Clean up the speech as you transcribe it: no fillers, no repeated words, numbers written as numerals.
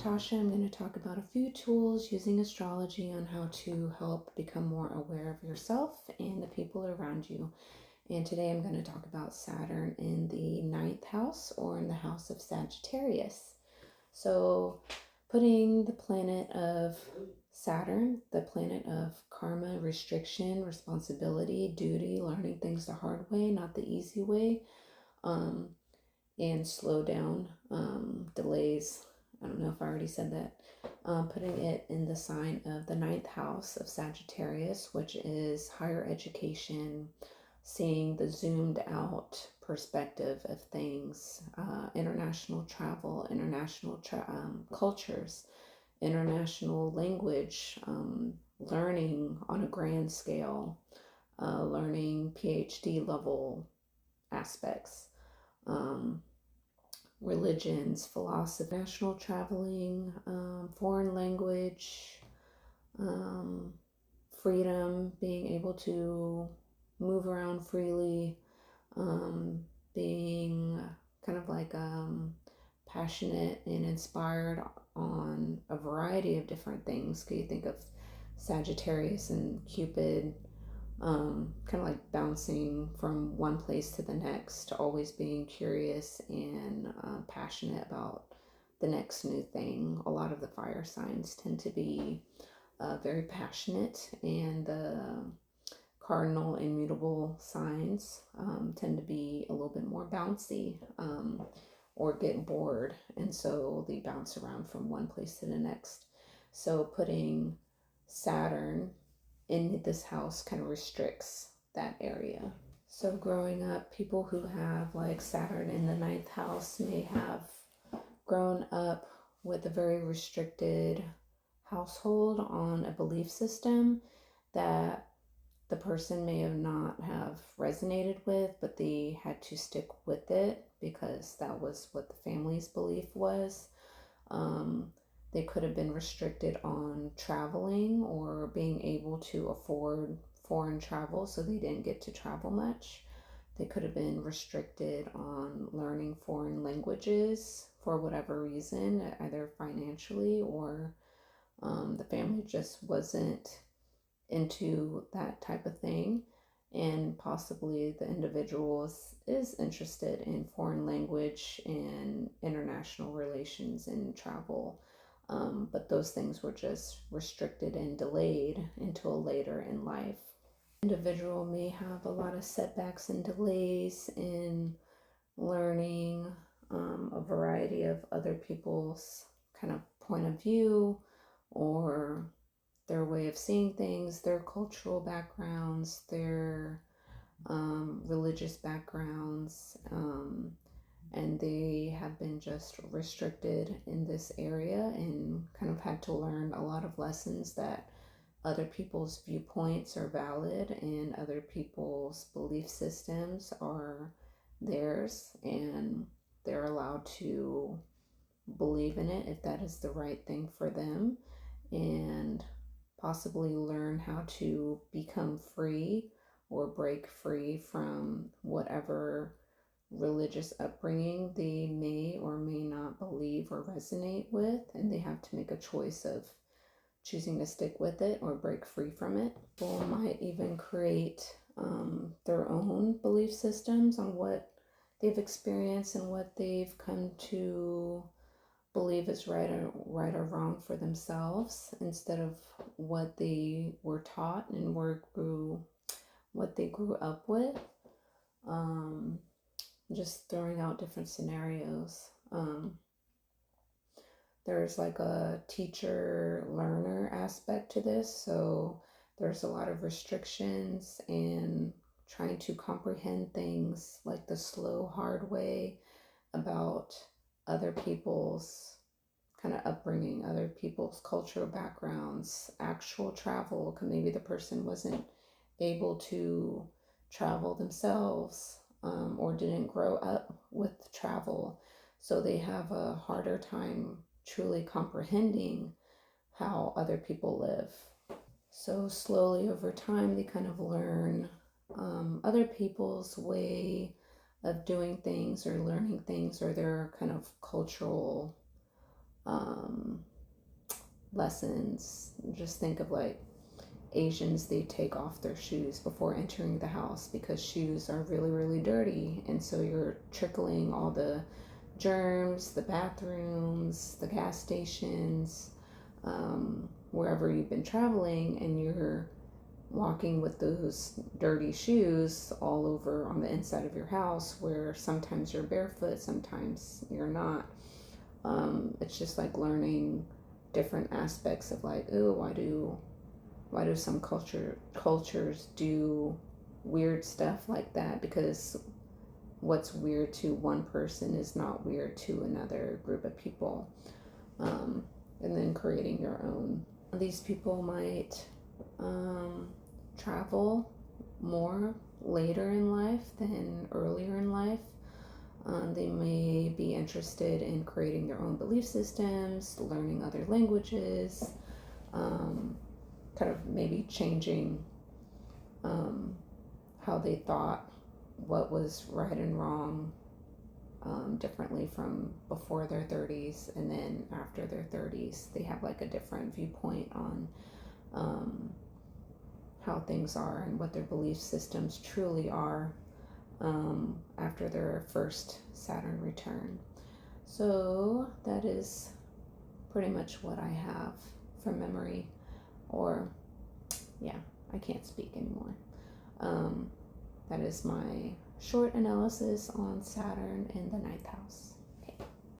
Natasha. I'm going to talk about a few tools using astrology on how to help become more aware of yourself and the people around you. And today I'm going to talk about Saturn in the ninth house, or in the house of Sagittarius. So putting the planet of Saturn, the planet of karma, restriction, responsibility, duty, learning things the hard way, not the easy way, um, and slow down, delays. I don't know if I already said that. Putting it in the sign of the ninth house of Sagittarius, which is higher education, seeing the zoomed out perspective of things, international travel, international cultures, international language, learning on a grand scale, learning PhD level aspects. Religions, philosophy, national traveling, foreign language, freedom, being able to move around freely, being kind of like passionate and inspired on a variety of different things. Could you think of Sagittarius and Cupid? Kind of like bouncing from one place to the next, always being curious and passionate about the next new thing. A lot of the fire signs tend to be very passionate, and the cardinal and mutable signs tend to be a little bit more bouncy, or get bored, and so they bounce around from one place to the next. So putting Saturn in this house kind of restricts that area. So growing up, people who have like Saturn in the ninth house may have grown up with a very restricted household on a belief system that the person may have not have resonated with, but they had to stick with it because that was what the family's belief was. They could have been restricted on traveling or being able to afford foreign travel, so they didn't get to travel much. They could have been restricted on learning foreign languages for whatever reason, either financially or the family just wasn't into that type of thing. And possibly the individual is interested in foreign language and international relations and travel. But those things were just restricted and delayed until later in life. Individual may have a lot of setbacks and delays in learning a variety of other people's kind of point of view, or their way of seeing things, their cultural backgrounds, their religious backgrounds, and they have been just restricted in this area and kind of had to learn a lot of lessons that other people's viewpoints are valid and other people's belief systems are theirs, and they're allowed to believe in it if that is the right thing for them, and possibly learn how to become free or break free from whatever religious upbringing they may or may not believe or resonate with, and they have to make a choice of choosing to stick with it or break free from it. People might even create their own belief systems on what they've experienced and what they've come to believe is right or wrong for themselves, instead of what they were taught and what they grew up with. Just throwing out different scenarios. There's like a teacher learner aspect to this, so there's a lot of restrictions and trying to comprehend things like the slow, hard way about other people's kind of upbringing, other people's cultural backgrounds, actual travel. Maybe the person wasn't able to travel themselves, or didn't grow up with travel, so they have a harder time truly comprehending how other people live. So slowly over time, they kind of learn other people's way of doing things or learning things, or their kind of cultural um, lessons. Just think of like Asians, they take off their shoes before entering the house because shoes are really, really dirty. And so you're trickling all the germs, the bathrooms, the gas stations, wherever you've been traveling, and you're walking with those dirty shoes all over on the inside of your house where sometimes you're barefoot, sometimes you're not. It's just like learning different aspects of like, oh, why do some cultures do weird stuff like that? Because what's weird to one person is not weird to another group of people. And then creating your own. These people might travel more later in life than earlier in life. They may be interested in creating their own belief systems, learning other languages, kind of maybe changing how they thought what was right and wrong differently from before their 30s, and then after their 30s they have like a different viewpoint on how things are and what their belief systems truly are after their first Saturn return. So that is pretty much what I have from memory, or yeah, I can't speak anymore. That is my short analysis on Saturn in the ninth house.